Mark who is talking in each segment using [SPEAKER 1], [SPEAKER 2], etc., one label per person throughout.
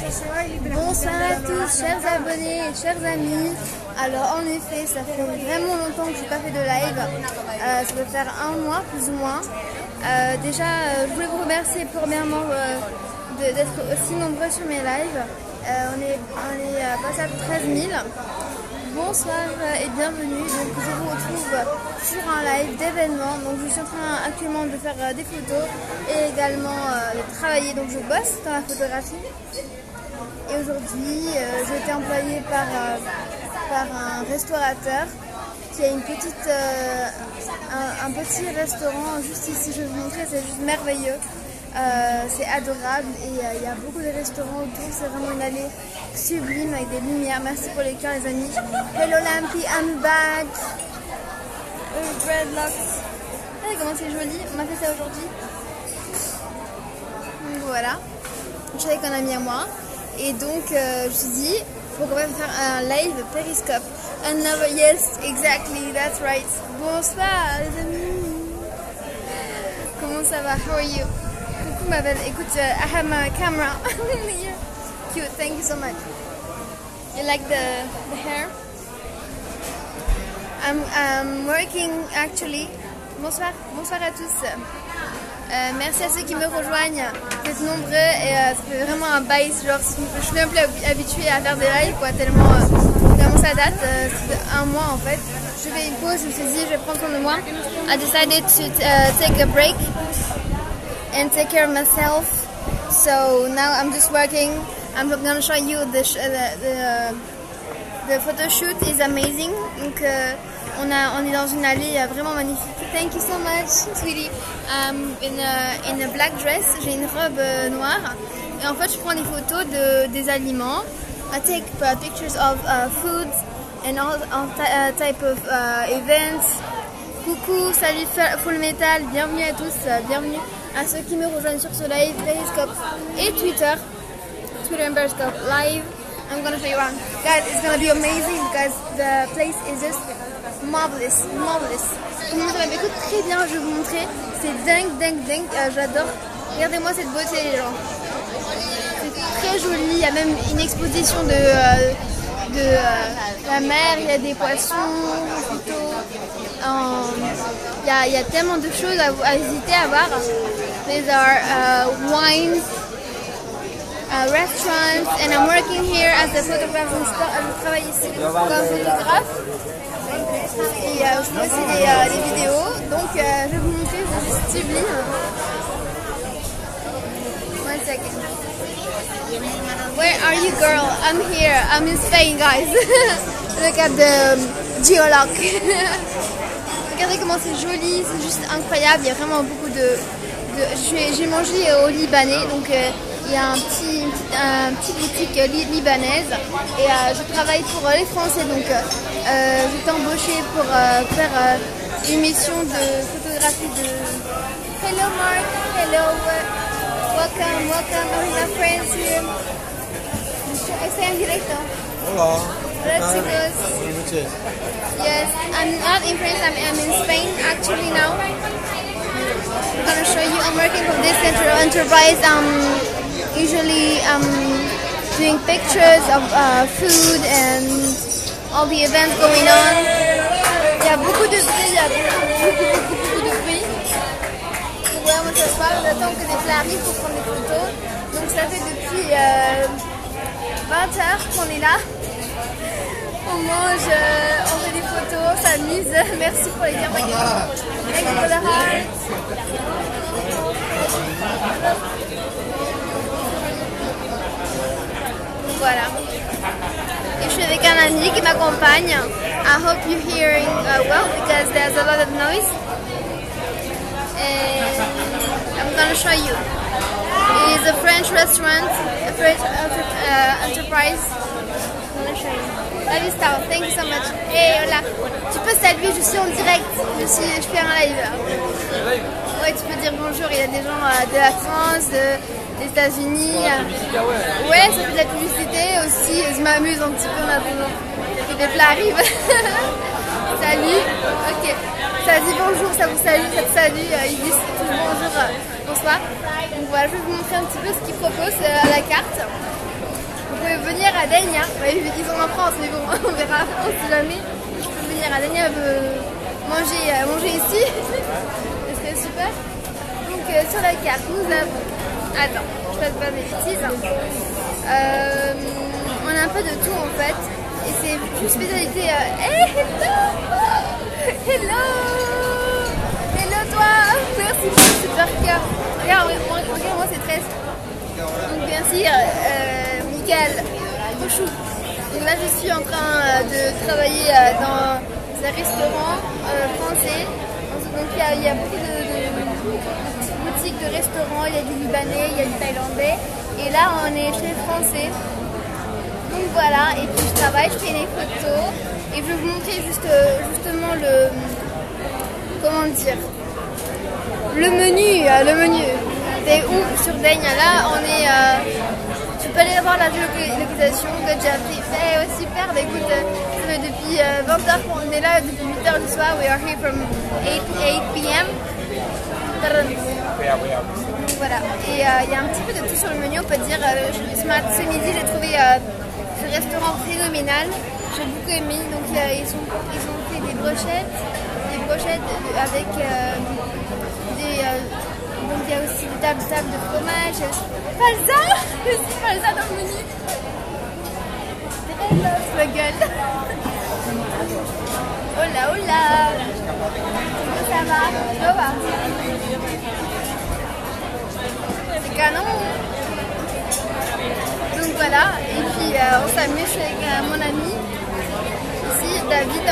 [SPEAKER 1] Bonsoir à tous, chers abonnés et chers amis. Alors en effet, ça fait vraiment longtemps que je n'ai pas fait de live. Ça doit faire un mois plus ou moins. Je voulais vous remercier premièrement d'être aussi nombreux sur mes lives. On est passé à 13 000. Bonsoir et bienvenue. Donc je vous retrouve sur un live d'événement. Donc je suis en train actuellement de faire des photos et également de travailler. Donc je bosse dans la photographie. Et aujourd'hui, j'ai été employée par un restaurateur qui a un petit restaurant juste ici. Je vais vous montrer, c'est juste merveilleux. C'est adorable et il y a beaucoup de restaurants autour. C'est vraiment une allée sublime avec des lumières. Merci pour les cœurs, les amis. Hello Lampy, I'm back. Dreadlocks. Regardez comment c'est joli. On m'a fait ça aujourd'hui. Voilà. Je suis avec un ami à moi. Et donc, je me suis dit, pourquoi pas faire un live Periscope. Yes, exactly, that's right. Bonsoir, les amis. Comment ça va? How are you? Coucou, ma belle. Écoute, I have my camera. Cute, thank you so much. You like the hair? I'm working actually. Bonsoir, bonsoir à tous. Merci à ceux qui me rejoignent, vous êtes nombreux et ça fait vraiment un bail, genre je suis même plus habituée à faire des lives quoi, tellement ça date, c'est un mois en fait. Je fais une pause, je me suis dit je vais prendre soin de moi. I decided to take a break and take care of myself. So now I'm just working. I'm gonna show you the photo shoot is amazing. Donc on est dans une allée vraiment magnifique. Thank you so much, sweetie. In a black dress, j'ai une robe noire. Et en fait, je prends des photos des aliments. I take pictures of foods and all type of events. Coucou, salut Full Metal, bienvenue à tous, bienvenue à ceux qui me rejoignent sur ce live, Periscope et Twitter and Periscope live. I'm gonna show you around. Guys, it's gonna be amazing because the place is just marvelous. Comment ça va? Écoute, très bien, je vais vous montrer. C'est dingue, j'adore. Regardez-moi cette beauté, les gens. C'est très joli, il y a même une exposition de la mer, il y a des poissons, il y a tellement de choses à visiter, à voir. These are wines. Restaurants, and I'm working here as a photographer. Je travaille ici comme photographe et je fais aussi des vidéos. Donc je vais vous montrer, c'est juste sublime. One second. Where are you, girl? I'm here. I'm in Spain, guys. Look at the geologue. Regardez comment c'est joli, c'est juste incroyable. Il y a vraiment beaucoup de j'ai mangé au Libanais, donc. Il y a un petit boutique libanaise et je travaille pour les Français, donc j'étais embauchée pour faire une mission de photographie de... Hello Mark, hello, welcome, my friends here. Estoy en directo.
[SPEAKER 2] Hola.
[SPEAKER 1] Hola chicos. Yes, I'm not in France, I'm in Spain actually now. I'm gonna show you, I'm working for this enterprise. Usually doing pictures of food and all the events going on. Il y a beaucoup de bruit, il y a beaucoup de bruit. Donc voilà, moi ce soir, j'attends que les plats arrivent pour prendre des photos. Donc ça fait depuis 20 heures qu'on est là. On mange, on fait des photos, on s'amuse. Merci pour les bienveillants. Thank you for the heart. Voilà. Et je suis avec un ami qui m'accompagne. I hope you're hearing well because there's a lot of noise. And I'm gonna show you. It is a French restaurant, a French enterprise. I'm gonna show you. La vista, thank you so much. Hey, hola. Tu peux saluer, je suis en direct. Je fais un live. Ouais, tu peux dire bonjour. Il y a des gens de la France, des États-Unis. Ouais, ça fait de la publicité aussi. Je m'amuse un petit peu maintenant que des plats arrivent. Salut. Ok. Ça dit bonjour, ça vous salue, ça te salue. Ils disent tous bonjour, bonsoir. Donc voilà, je vais vous montrer un petit peu ce qu'ils proposent à la carte. venir à Degna. Ouais, ils sont en France, mais bon, on verra, on sait jamais. Je peux venir à Degna manger ici. Ce serait super. Donc sur la carte, nous avons... Attends, je ne fasse pas des bêtises. On a un peu de tout en fait. Et c'est une spécialité... Hey, hello! Hello! Hello toi! Merci pour ce super cœur. Regarde-moi ces tresses. Donc bien sûr, Miguel, trop chou. Donc là je suis en train de travailler dans un restaurant français. Donc il y a beaucoup de boutiques de restaurants, il y a du libanais, il y a du thaïlandais. Et là on est chez le français. Donc voilà, et puis je travaille, je fais des photos. Et je vais vous montrer justement le... Comment dire, le menu. C'est où sur Degna? Là, on est... tu peux aller voir la localisation que j'ai appris. Ouais, super, bah, écoute, ça fait depuis 20h qu'on est là, depuis 8h du soir. We are here from 8 p.m. Donc voilà, et il y a un petit peu de tout sur le menu, on peut dire. Ce midi, j'ai trouvé ce restaurant phénoménal. J'ai beaucoup aimé, donc ils ont fait des brochettes avec donc il y a aussi des tables de fromage, falsa, falsa dans le menu. Très la gueule. Hola, hola. Comment ça va? Tu vas voir. C'est canon. Donc voilà, et puis on s'amuse avec mon ami ici, David.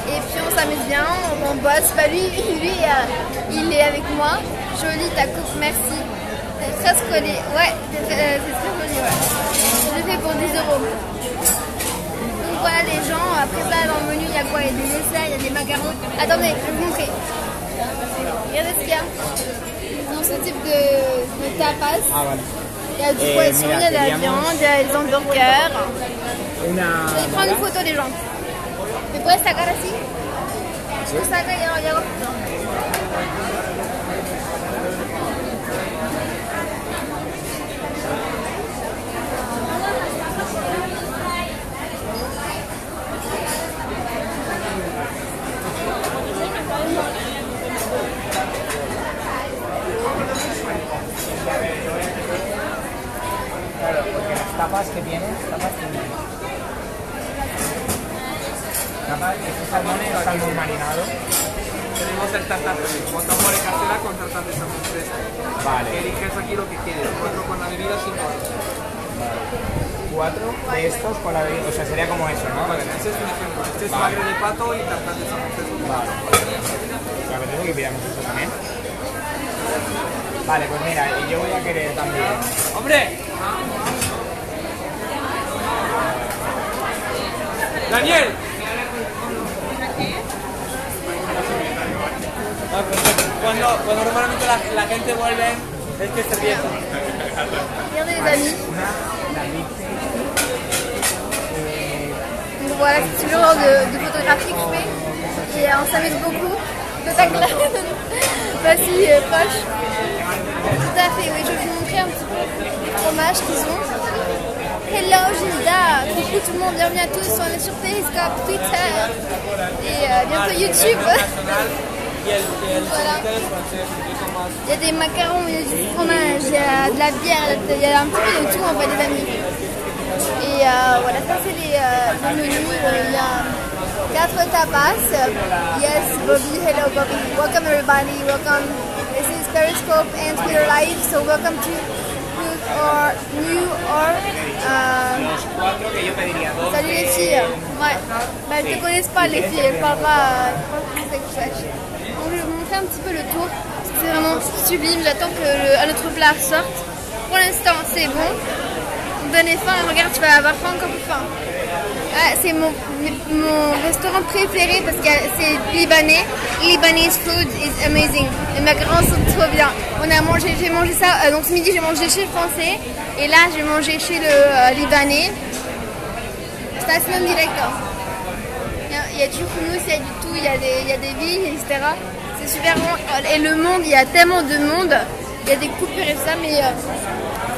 [SPEAKER 1] Et puis on s'amuse bien, on bosse. Bah lui il est avec moi. Jolie ta coupe, merci. C'est très collé. Ouais, c'est très joli, ouais. Je l'ai fait pour 10 €. Donc voilà les gens. Après ça, dans le menu, il y a quoi? Il y a des desserts, il y a des macarons. Attendez, je vais vous montrer. Regardez ce qu'il y a. Dans ce type de tapas. Ah, voilà. Il y a du poisson, il y a de la viande, il y a des hamburgers. Je vais prendre une photo des gens. ¿Me puedes sacar así? ¿Sí? Saca y hago.
[SPEAKER 2] Claro, porque las tapas que tienen, estos salmones están muy marinados.
[SPEAKER 3] Tenemos el tartar con tambores casera con tartar de salmón fresco.
[SPEAKER 2] Vale.
[SPEAKER 3] Que eliges aquí lo que quieres, 4 con la bebida, 5 euros.
[SPEAKER 2] Vale. 4 de estos con la bebida, o sea, sería como eso, ¿no?
[SPEAKER 3] Vale, ese es un ejemplo. Este es bagre de pato y tartar de salmón fresco.
[SPEAKER 2] Vale. Me apetece que pidamos eso también. Vale, pues mira, y yo voy a querer también.
[SPEAKER 3] ¡Hombre! ¡Daniel! Cuando normalmente la gente vuelve, es que se piensa.
[SPEAKER 1] Regardez les amis. Donc voilà, c'est le genre de photographie que je fais. Et on s'amuse beaucoup. Voici proche. Tout à fait, oui, je vais vous montrer un petit peu les fromages qu'ils ont. Hello Gilda, coucou tout le monde, bienvenue à tous, on est sur Periscope, Twitter et bientôt YouTube. Voilà. Il y a des macarons, il y a du fromage, il y a de la bière, il y a un petit peu de tout en fait les amis. Et voilà, ça c'est le menu, il y a 4 tapas. Yes, Bobby, hello Bobby, welcome everybody, welcome. This is Periscope and Twitter Live, so welcome to Salut les filles. Ouais. Bah, elles te connaissent pas les filles, elles parlent pas français que je. Donc je vais vous montrer un petit peu le tour. C'est vraiment sublime. J'attends que un autre plat sorte. Pour l'instant c'est bon. Donnez faim. Regarde, tu vas avoir faim encore plus faim. Ah, c'est mon restaurant préféré parce que c'est libanais. Lebanese food is amazing. Les macarons sont trop bien. J'ai mangé ça. Donc ce midi j'ai mangé chez le français et là j'ai mangé chez le libanais. C'est même direct. Il y a du houmous, il y a du tout, il y a des vignes, etc. C'est super bon. Et le monde, il y a tellement de monde. Il y a des coupures et tout ça, mais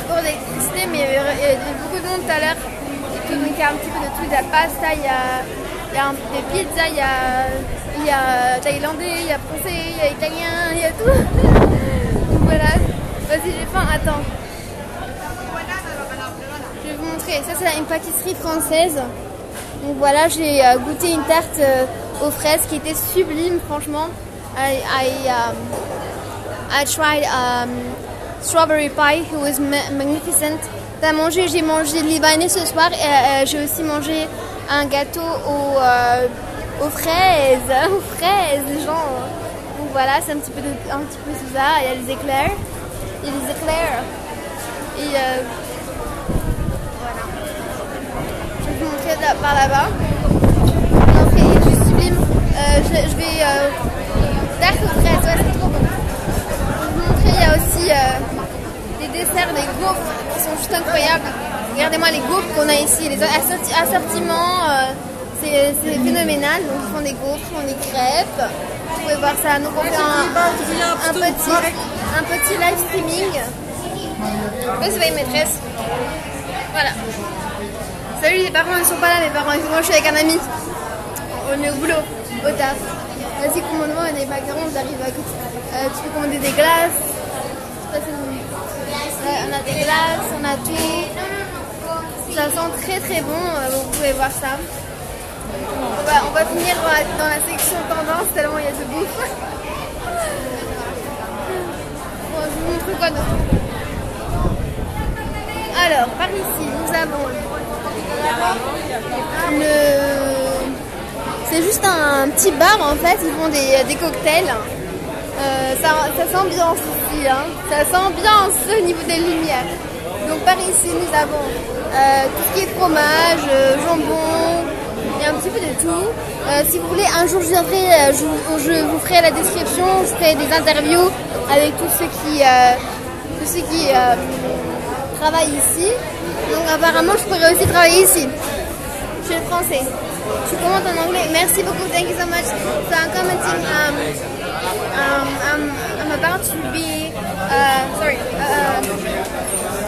[SPEAKER 1] pour d'électricité, mais il y y avait beaucoup de monde tout à l'heure. Donc il y a un petit peu de tout, de la pasta, il y a des pizzas, il y a thaïlandais, il y a français, il y a italien, il y a tout. Donc voilà, vas-y j'ai faim, attends. Je vais vous montrer, ça c'est une pâtisserie française. Donc voilà, j'ai goûté une tarte aux fraises qui était sublime, franchement. I tried strawberry pie, it was magnificent. J'ai mangé libanais ce soir et j'ai aussi mangé un gâteau aux fraises, genre. Donc voilà, c'est un petit peu tout ça. Il y a les éclairs, et voilà. Je vais vous montrer par là-bas. C'est juste sublime. Je vais tarte aux fraises, ouais, c'est trop bon. Je vais vous montrer, il y a aussi des desserts, des gaufres qui sont juste incroyables. Regardez-moi les gaufres qu'on a ici, les assortiments, c'est phénoménal. Donc ils font des gaufres, ils font des crêpes. Vous pouvez voir ça. Donc on fait un petit live streaming. Je sais pas, une maîtresse. Voilà. Salut, les parents ne sont pas là, mes parents. Moi je suis avec un ami. On est au boulot, au taf. Vas-y, commande-moi des macarons, j'arrive à côté. Tu peux commander des glaces. On a des glaces, on a tout. Ça sent très très bon, vous pouvez voir ça. On va finir dans la section tendance tellement il y a de bouffe. Bon, je vous montre quoi d'autre. Alors, par ici, nous avons c'est juste un petit bar en fait, ils font des cocktails. Ça s'ambiance ici, hein. Ça s'ambiance au niveau des lumières. Donc par ici nous avons tout ce qui est fromage, jambon, il y a un petit peu de tout. Si vous voulez, un jour je viendrai, je vous ferai la description, je ferai des interviews avec tous ceux qui travaillent ici. Donc apparemment je pourrais aussi travailler ici. Je suis français. Je commente en anglais. Merci beaucoup, thank you so much. So I'm commenting. I'm about to be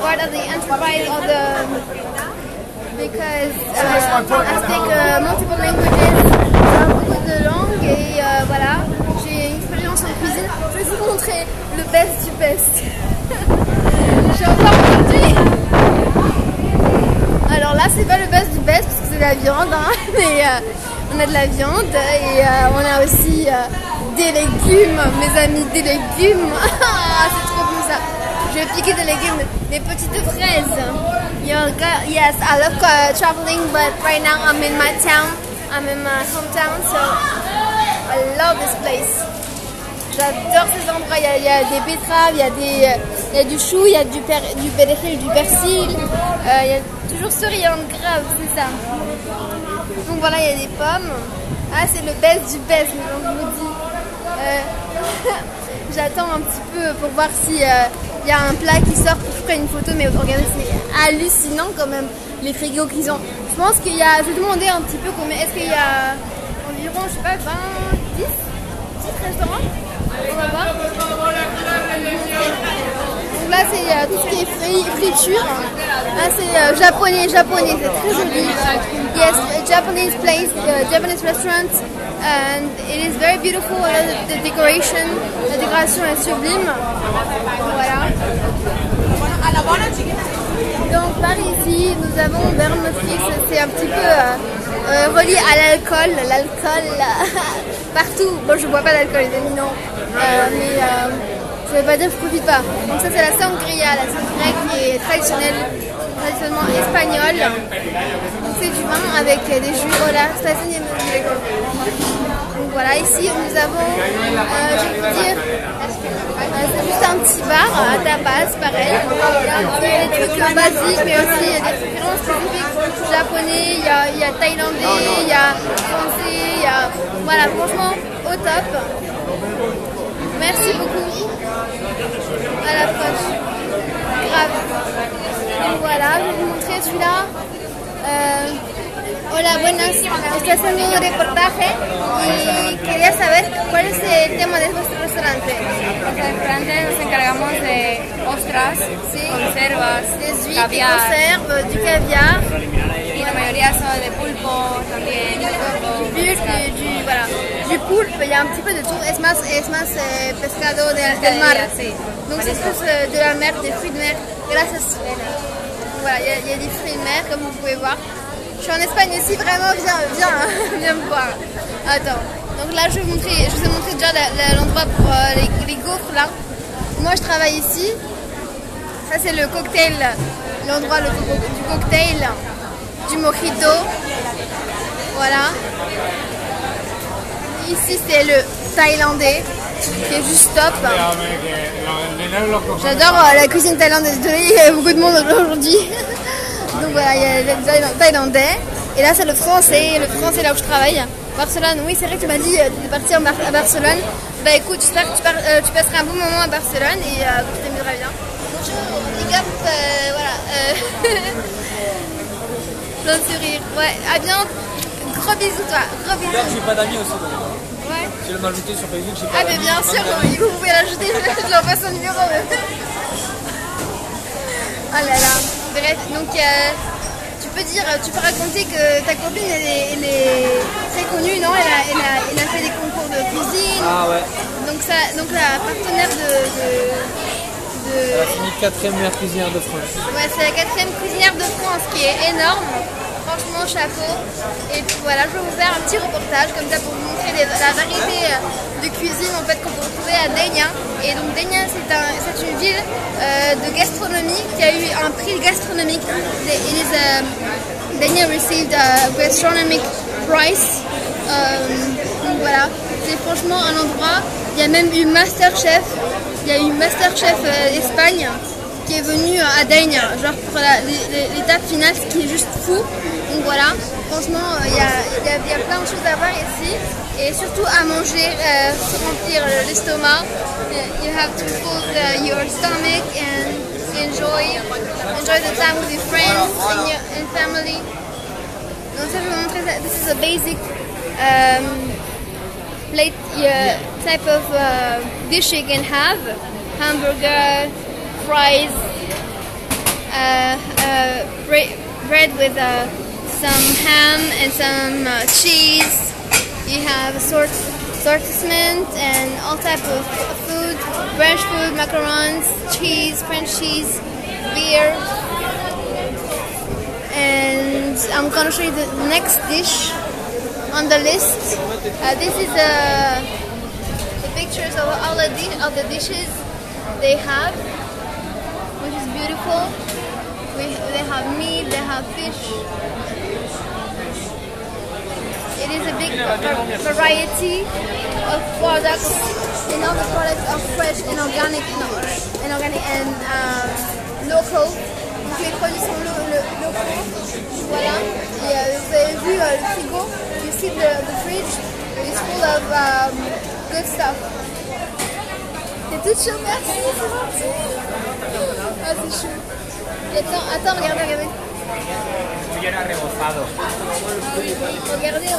[SPEAKER 1] part of the enterprise of because I speak multiple languages, beaucoup de langues et voilà, j'ai une expérience en cuisine. Je vais vous montrer le best du best. J'ai encore aujourd'hui. Alors là, c'est pas le best du best parce que c'est de la viande, hein, mais on a de la viande et on a aussi des légumes, mes amis, des légumes. C'est trop bon ça. Je vais piquer des légumes, des petites fraises. Yes, I love traveling, but right now I'm in my town. I'm in my hometown, so I love this place. J'adore ces endroits. Il y a des betteraves, il y a du chou, il y a du persil, il y a toujours souriant, grave, c'est ça. Donc voilà, il y a des pommes. Ah, c'est le best du best, je vous dis. J'attends un petit peu pour voir si y a un plat qui sort pour que je prenne une photo, mais regardez, c'est hallucinant quand même les frigos qu'ils ont. Je pense qu'il y a, je vais demander un petit peu combien, est-ce qu'il y a environ, je sais pas, 20, 10 restaurants. On va voir. Donc là c'est tout ce qui est friture. Là c'est japonais, c'est très joli. Yes, a Japanese place, a Japanese restaurant, and it is very beautiful. The decoration, la décoration est sublime. Voilà. Donc par ici nous avons Bernoflix, c'est un petit peu relié à l'alcool partout. Bon, je bois pas d'alcool, les amis, non. Mais je vais pas dire que je profite pas. Donc ça c'est la sangria qui est traditionnellement espagnole. Donc c'est du vin avec des jus. Voilà, c'est la deuxième. Donc voilà, ici nous avons, je vais vous dire, c'est juste un petit bar à tapas, pareil. Il y a des trucs basiques, mais aussi il y a des préférences spécifiques japonais, il y a thaïlandais, il y a français, il y a... Voilà, franchement, au top. Merci beaucoup. À la prochaine. Grave. Donc voilà, je vais vous montrer celui-là. Hola, buenas. Estoy haciendo un reportaje y quería saber cuál es el tema de vuestro restaurante.
[SPEAKER 4] En el restaurante nos encargamos de ostras,
[SPEAKER 1] Sí.
[SPEAKER 4] conservas,
[SPEAKER 1] Des huîtres, des
[SPEAKER 4] caviar.
[SPEAKER 1] conserves, du caviar,
[SPEAKER 4] Y la mayoría son de pulpo también,
[SPEAKER 1] du bulle, voilà, du poulpe, il y a un petit peu de tout. Es más pescado del mar.
[SPEAKER 4] sí.
[SPEAKER 1] Donc c'est plus de la mer, des fruits de mer. Gracias. Voilà, il y a des fruits de mer comme vous pouvez voir. Je suis en Espagne aussi, vraiment, viens me voir. Attends, donc là je vous ai montré déjà l'endroit pour les gaufres là. Moi je travaille ici. Ça c'est le cocktail, l'endroit du cocktail, du mojito. Voilà. Ici c'est le thaïlandais qui est juste top. J'adore la cuisine thaïlandaise. Désolée, il y a beaucoup de monde aujourd'hui. Donc voilà, il y a le thaïlandais. Et là c'est le français là où je travaille. Barcelone, oui c'est vrai que tu m'as dit de partir à Barcelone. Bah écoute, j'espère que tu passeras un bon moment à Barcelone et que tu t'amuseras bien. Bonjour les gars, voilà. Plein de sourires. Ouais, à bientôt. Gros bisous toi, gros bisous.
[SPEAKER 3] Là, j'ai pas d'amis aussi. Donc.
[SPEAKER 1] Ouais.
[SPEAKER 3] Je vais m'ajouter sur Facebook, j'ai pas
[SPEAKER 1] Ah mais
[SPEAKER 3] d'amis.
[SPEAKER 1] bien sûr, vous pouvez l'ajouter, je lui envoie son numéro. Oh là là. Bref, donc tu peux raconter que ta copine elle est très connue, non, elle a fait des concours de cuisine.
[SPEAKER 3] Ah ouais.
[SPEAKER 1] Donc la partenaire
[SPEAKER 3] Elle a fini 4ème meilleure cuisinière de France.
[SPEAKER 1] Ouais, c'est la 4e cuisinière de France qui est énorme. Franchement, chapeau. Et puis voilà, je vais vous faire un petit reportage comme ça pour vous montrer la variété de cuisine en fait qu'on peut retrouver à Dénia. Et donc Dénia, c'est une ville de gastronomie qui a eu un prix gastronomique. Dénia received a gastronomic prize. Donc voilà, c'est franchement un endroit. Il y a même eu Masterchef. Il y a eu Masterchef Espagne qui est venu à Dénia, genre pour l'étape finale, ce qui est juste fou. Donc voilà, franchement, il y a plein de choses à voir ici et surtout à manger pour remplir l'estomac. You have to fill your stomach and enjoy the time with your friends and family. Donc ça, je vais vous montrer ça. This is a basic plate type of dish you can have: hamburger, fries, bread with some ham and some cheese. You have assortment and all type of food, French food, macarons, cheese, French cheese, beer. And I'm gonna show you the next dish on the list. This is the pictures of all the dishes they have, which is beautiful. They have meat, they have fish. It is a big variety of products, and all the products are fresh and organic and local. Donc les produits sont locaux. Voilà. Et vous avez vu le frigo. You see the fridge is full of good stuff. T'es toute chaude, merci, c'est gentil. Ah c'est chaud. Et attends, regardez.
[SPEAKER 2] Yo era rebozado.
[SPEAKER 1] Regardez.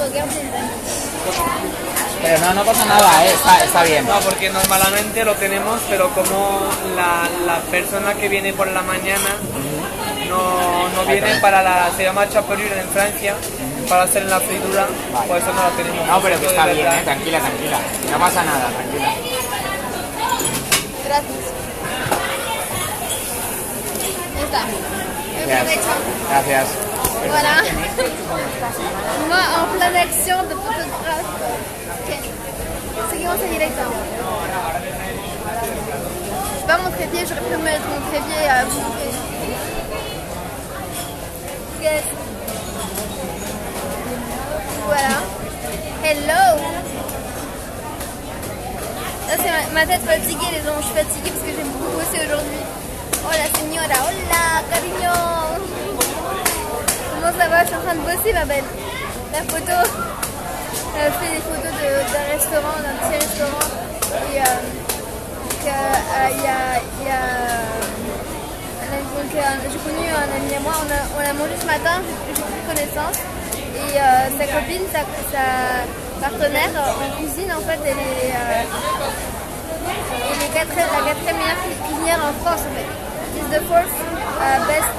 [SPEAKER 2] Pero no pasa nada, está bien.
[SPEAKER 3] No, porque normalmente lo tenemos, pero como la persona que viene por la mañana no viene se llama chapelure en Francia, para hacer la fritura, vale. Por eso no lo tenemos.
[SPEAKER 2] No, pero que está bien, tranquila. No pasa nada, tranquila.
[SPEAKER 1] Gracias. Ya está.
[SPEAKER 2] Gracias.
[SPEAKER 1] Voilà. Moi en pleine action de photographe. Ok. Seguimos en directo. Je pas mon trépied, j'aurais pu mettre mon trépied à vous. Yes. Voilà. Hello. Là c'est ma tête fatiguée les gens, je suis fatiguée parce que j'ai beaucoup bossé aujourd'hui. Hola señora, hola cariño. Comment ça va? Je suis en train de bosser ma belle. La photo, elle fait des photos d'un restaurant, d'un petit restaurant. Et j'ai connu un ami à moi, on a mangé ce matin, j'ai pris connaissance. Et sa copine, sa partenaire en cuisine, en fait, Et la quatrième meilleure cuisinière en France en fait. She's the fourth best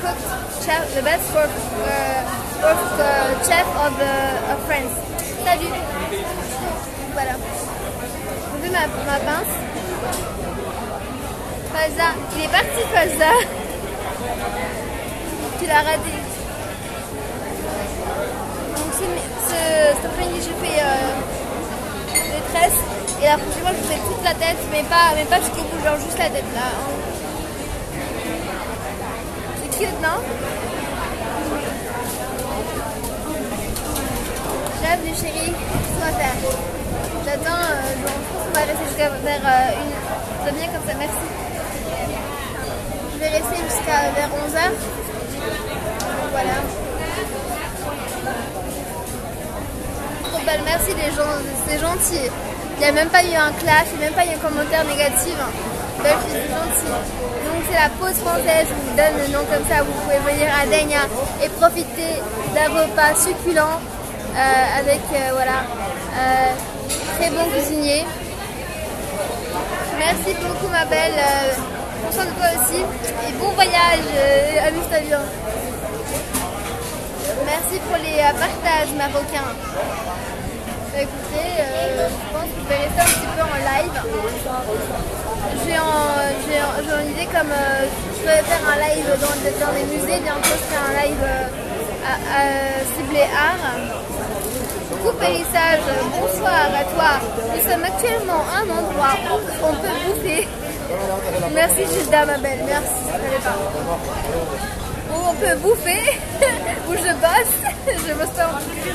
[SPEAKER 1] cooked chef, the best fourth chef of France. Salut. Voilà. Vous avez vu ma pince? Falza, il est parti Falza. Tu l'as raté. Donc cet après-midi j'ai fait les tresses et la prochaine fois je fais toute la tête mais pas jusqu'au bout, genre juste la tête là. C'est cute non? J'aime du chéri, qu'est-ce qu'on va faire? J'attends, je pense qu'on va rester jusqu'à vers une. C'est bien comme ça, merci. Je vais rester jusqu'à vers 11h. Voilà. Trop belle, merci les gens, c'est gentil. Il n'y a même pas eu un clash, il n'y a même pas eu un commentaire négatif. Belle fille, c'est gentil. Donc c'est la pause française, je vous donne le nom comme ça, vous pouvez venir à Degna et profiter d'un repas succulent avec voilà, très bon cuisinier. Merci beaucoup ma belle, prends soin de toi aussi et bon voyage, amuse-toi bien. Merci pour les partages marocains. Écoutez, je pense que je vais rester un petit peu en live. J'ai en idée comme je vais faire un live dans les musées, bientôt je ferai un live ciblé art. Coucou Périssage, bonsoir à toi. Nous sommes actuellement à un endroit où on peut bouffer. Merci Gilda ma belle, merci, je ne savais pas. Où on peut bouffer, où je bosse. Je bosse pas en tant que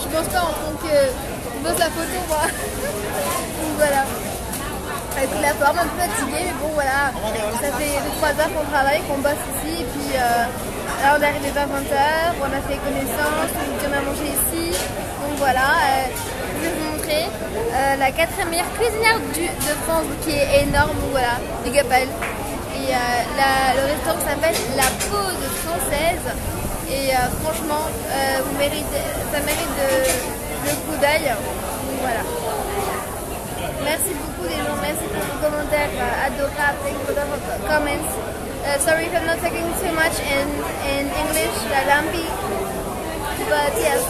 [SPEAKER 1] je bosse pas en tant que je bosse la photo moi. Donc voilà. Avec la forme un peu fatiguée, mais bon voilà. Ça fait 3 heures qu'on travaille, qu'on bosse ici et puis là on est arrivé vers 20h, on a fait connaissance, on a mangé ici. Donc voilà, je vais vous montrer la 4e meilleure cuisinière de France qui est énorme, voilà, big up elle. Et le restaurant s'appelle La Pause Française et franchement ça mérite le coup d'œil. Donc voilà. Merci beaucoup les gens, merci pour vos commentaires adorables, thank you for the comments. Sorry if I'm not talking too much in English, Lampi, but yes.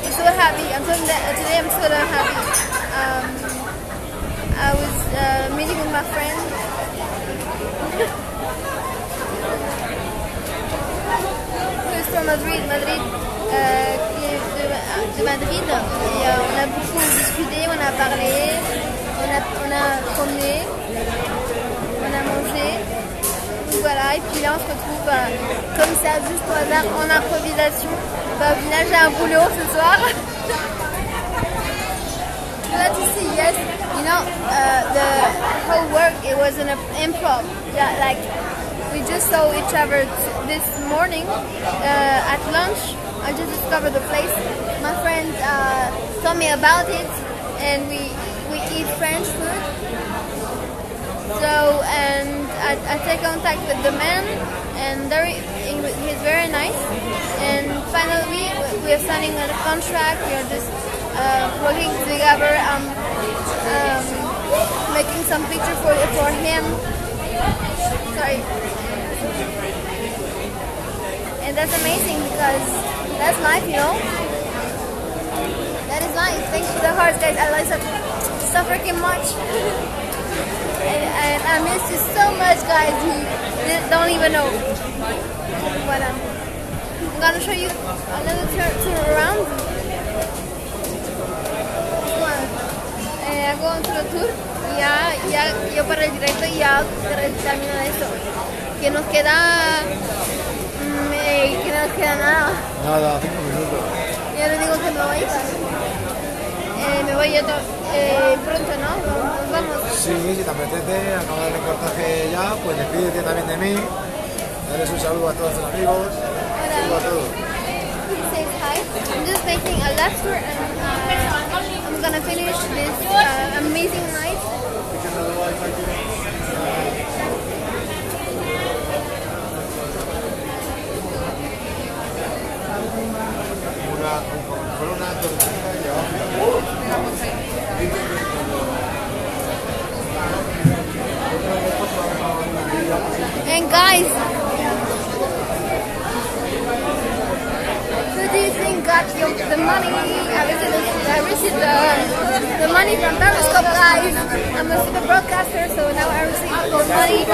[SPEAKER 1] I'm so happy. Today I'm so happy. I was meeting with my friend. Who's from Madrid, qui est de Madrid. Et on a beaucoup discuté, on a parlé, on a promené, on a mangé. Voilà, et puis là on se retrouve comme ça, juste au hasard, en improvisation. Au final j'ai un boulot ce soir. Glad to see, yes. You know, the whole work, it was an improv. Yeah, like, we just saw each other this morning at lunch. I just discovered the place. My friend told me about it, and we eat French food. So, and I take contact with the man, and he's very nice. And finally, we are signing a contract. We are just working together, making some pictures for him. Sorry. And that's amazing because that's life, you know. That is nice. Thanks for the hearts, guys. I like it so freaking much. And I miss you so much, guys. You don't even know. Voilà. I'm gonna show you another turn around. Hago otro tour y ya yo para el directo y ya termino esto. Que nos queda nada.
[SPEAKER 5] Nada, 5 minutos.
[SPEAKER 1] Ya les digo que me voy. Me voy yo pronto, ¿no? Nos vamos.
[SPEAKER 5] Sí, si te apetece, acabo de recortaje ya, pues despídete también de mí. Dales un saludo a todos tus amigos. Un saludo a todos.
[SPEAKER 1] Says hi. I'm just making a left tour and I'm gonna finish this amazing night.
[SPEAKER 5] Una tortilla y abajo.
[SPEAKER 1] Guys, who do you think got the money? I received the money from Periscope, guys. I'm a super broadcaster, so now I receive the money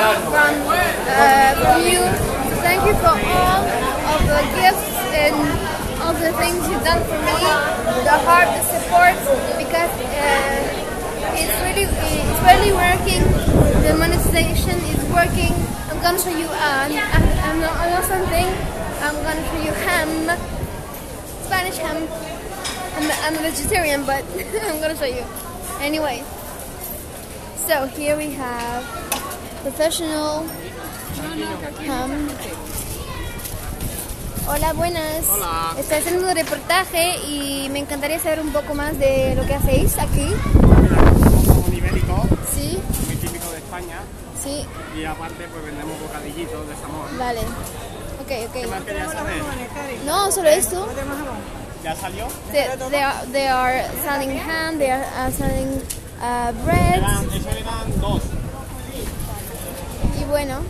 [SPEAKER 1] from you. So thank you for all of the gifts and all the things you've done for me, the heart, the support, because it's really working. The monetization is working. I'm gonna show you something. I'm gonna show you ham, Spanish ham. I'm a vegetarian, but I'm gonna show you. Anyway, so here we have professional ham. Hola, buenas.
[SPEAKER 6] Hola.
[SPEAKER 1] Estoy haciendo un reportaje y me encantaría saber un poco más de lo que hacéis aquí.
[SPEAKER 6] Somos un ibérico,
[SPEAKER 1] Sí,
[SPEAKER 6] muy típico de España,
[SPEAKER 1] sí,
[SPEAKER 6] y aparte pues vendemos bocadillitos de jamón.
[SPEAKER 1] vale.
[SPEAKER 6] ¿Qué más
[SPEAKER 1] Ok.
[SPEAKER 6] querías saber?
[SPEAKER 1] No, solo esto.
[SPEAKER 6] ¿Ya salió?
[SPEAKER 1] They are selling ham, they are selling bread.
[SPEAKER 6] Eso eran dos.
[SPEAKER 1] Y bueno,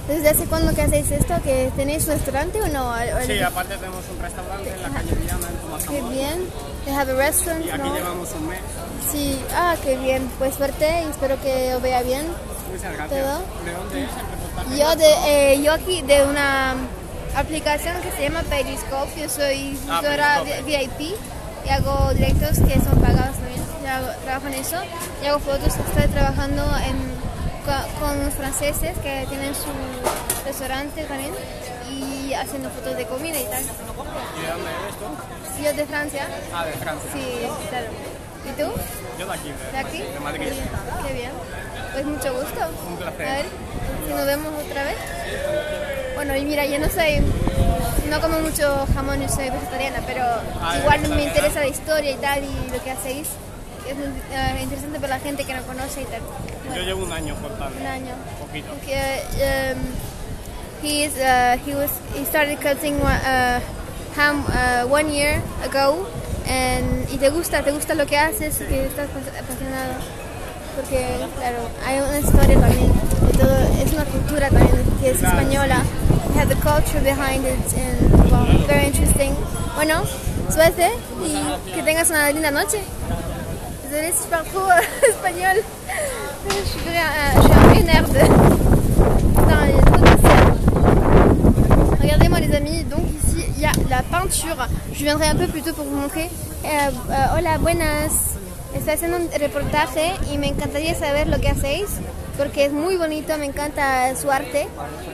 [SPEAKER 1] ¿desde hace cuándo que hacéis esto? ¿Que tenéis un restaurante o no?
[SPEAKER 6] Sí, aparte tenemos un restaurante en la calle Viana, en Tomás
[SPEAKER 1] Qué
[SPEAKER 6] Zamora.
[SPEAKER 1] bien. They have a restaurant,
[SPEAKER 6] Y aquí
[SPEAKER 1] ¿no?
[SPEAKER 6] llevamos un mes.
[SPEAKER 1] Sí, qué bien. Pues suerte y espero que os vea bien.
[SPEAKER 6] Muchas gracias.
[SPEAKER 1] ¿Todo?
[SPEAKER 6] ¿De dónde es el reportaje?
[SPEAKER 1] Yo aquí de una aplicación que se llama Periscope. Yo soy usuaria VIP y hago directos que son pagados también. Trabajo en eso y hago fotos. Estoy trabajando con unos franceses que tienen su restaurante también y haciendo fotos de comida y tal.
[SPEAKER 6] ¿Y de dónde eres tú?
[SPEAKER 1] Yo de Francia.
[SPEAKER 6] Ah, de Francia.
[SPEAKER 1] Sí, claro. ¿Y tú?
[SPEAKER 6] Yo de aquí,
[SPEAKER 1] ¿De aquí?
[SPEAKER 6] De Madrid.
[SPEAKER 1] Qué bien. Pues mucho gusto.
[SPEAKER 6] Un placer.
[SPEAKER 1] A ver si nos vemos otra vez. Bueno, y mira, yo no como mucho jamón, yo soy vegetariana, pero igual me interesa la historia y tal y lo que hacéis. Es muy interesante para la gente que no conoce y tal.
[SPEAKER 6] Yo
[SPEAKER 1] Bueno,
[SPEAKER 6] llevo un año cortando.
[SPEAKER 1] un año.
[SPEAKER 6] Poquito.
[SPEAKER 1] He started cutting ham 1 year ago. Y te gusta lo que haces, que estás apasionado. Porque, claro, hay una historia también. De todo, es una cultura también que es española. We have the culture behind it and, well, very interesting. Bueno, suerte y que tengas una linda noche. Désolée si je parle trop espagnol. Je suis un peu nerd. Putain, il y a trop de ciel. Regardez-moi les amis, donc ici il y a la peinture. Je viendrai un peu plus tôt pour vous montrer. Hola, buenas. Estoy haciendo un reportaje y me encantaría saber lo que hacéis porque es muy bonito, me encanta su arte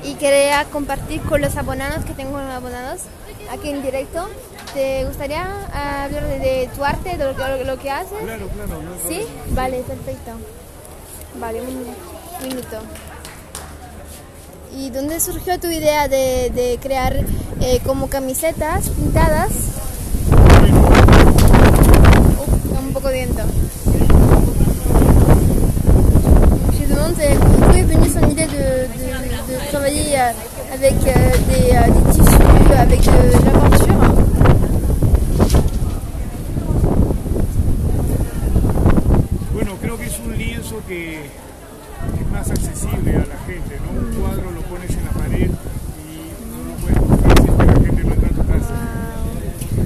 [SPEAKER 1] y quería compartir con los abonados que tengo abonados aquí en directo. ¿Te gustaría hablar de tu arte, de lo que haces?
[SPEAKER 5] Claro.
[SPEAKER 1] ¿Sí? Vale, perfecto. Vale, un minuto. ¿Y dónde surgió tu idea de crear como camisetas pintadas? Un poco de viento. Je demande d'où est venue son idée de travailler avec des tissus, avec de la peinture.
[SPEAKER 5] Bueno, creo que es un lienzo que es más accesible a la gente, ¿no? Un cuadro lo pones en la pared y no lo puedes comprar si la gente no entra a tu casa.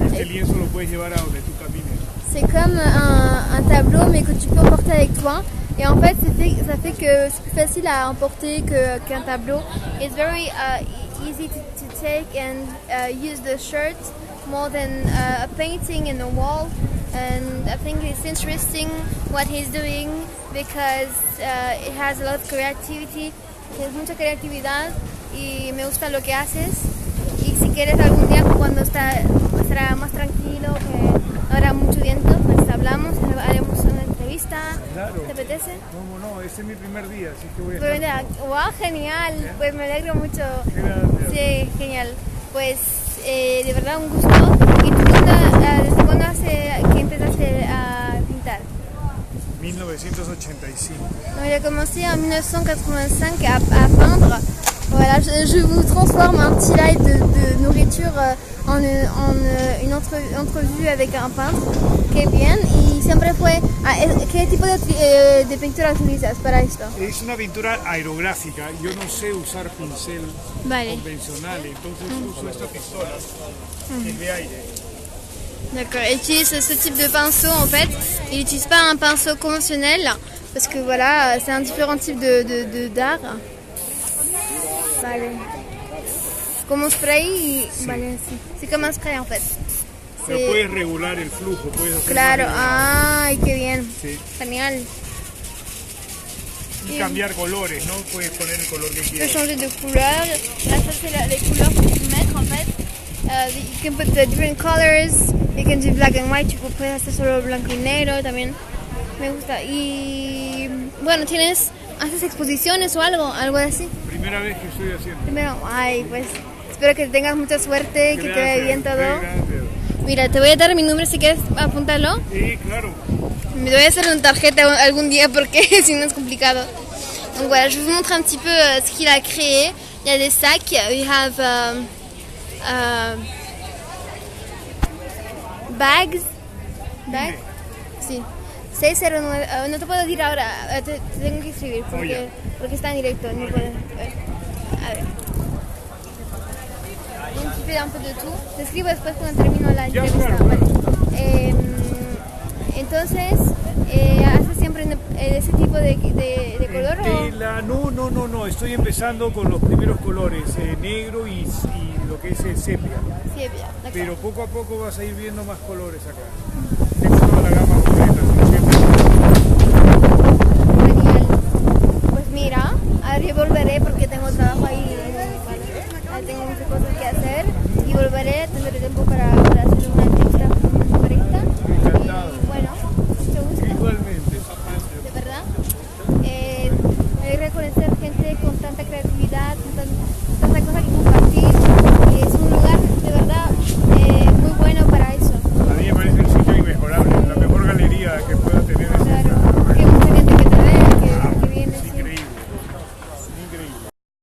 [SPEAKER 5] Este lienzo lo puedes llevar a donde tú camines.
[SPEAKER 1] C'est comme un tableau mais que tu peux emporter avec toi. Et en fait, ça fait que c'est plus facile à emporter qu'un tableau. It's very easy to take and use the shirt more than a painting in the wall. And I think it's interesting what he's doing because it has a lot of creativity. Tienes mucha creatividad y me gusta lo que haces. Y si quieres algún día cuando estará más tranquilo, que no habrá mucho viento, pues hablamos, haremos una entrevista.
[SPEAKER 5] Claro.
[SPEAKER 1] ¿Te apetece?
[SPEAKER 5] No, este es mi primer día, así que voy a estar...
[SPEAKER 1] Wow, genial, pues me alegro mucho.
[SPEAKER 5] Gracias.
[SPEAKER 1] Sí, genial. Pues de verdad un gusto. ¿Y tú desde cuándo que empezaste a pintar?
[SPEAKER 5] 1985.
[SPEAKER 1] Donc, j'ai commencé en 1985 à peindre Voilà, je vous transforme un petit live de nourriture en une entrevue avec un peintre. Qué bien. Y siempre fue... ¿Qué tipo de pintura utilizas para esto?
[SPEAKER 5] Es una pintura aerográfica. Yo no sé usar pincel convencional, entonces uso esta pistola de aire.
[SPEAKER 1] D'accord, il utilise ce type de pinceau en fait. Il n'utilise pas un pinceau conventionnel parce que voilà, c'est un différent type d'art. Vale. Como spray y... Sí. Vale, sí. C'est comme un spray en fait.
[SPEAKER 5] Pero puedes regular el flujo, puedes hacer
[SPEAKER 1] Claro, ay, qué bien.
[SPEAKER 5] Sí.
[SPEAKER 1] Genial.
[SPEAKER 5] Y cambiar colores, ¿no? Puedes poner el color que quieras.
[SPEAKER 1] Changer de couleur. Là, ça c'est les couleurs que tu peux mettre en fait. You can put the different colors. You can do black and white. Puedes hacer solo blanco y negro también. Me gusta. Y bueno, haces exposiciones o algo así.
[SPEAKER 5] Primera vez que estoy haciendo.
[SPEAKER 1] Primero, ay, pues espero que tengas mucha suerte, que te vaya bien todo.
[SPEAKER 5] Gracias.
[SPEAKER 1] Mira, te voy a dar mi número si quieres apuntarlo.
[SPEAKER 5] Sí, claro.
[SPEAKER 1] Me voy a hacer una tarjeta algún día porque si no es complicado. Donc voilà, je vous montre un petit peu ce qu'il a créé. Il y a des sacs. We have bags. Bags. Sí. 609. No te puedo decir ahora. Te tengo que escribir porque está en directo. No puedo. A ver. Un peu de tout. Te escribo después cuando termino la entrevista.
[SPEAKER 5] Claro.
[SPEAKER 1] Vale. Entonces, ¿haces siempre ese tipo de color?
[SPEAKER 5] Tela, no. Estoy empezando con los primeros colores, negro y lo que es el sepia.
[SPEAKER 1] Sepia.
[SPEAKER 5] Pero poco a poco vas a ir viendo más colores acá. Tengo toda la gama completa.
[SPEAKER 1] Genial. Pues mira, ahora yo volveré porque tengo trabajo ahí. Tengo muchas cosas que hacer y volveré, tendré tiempo para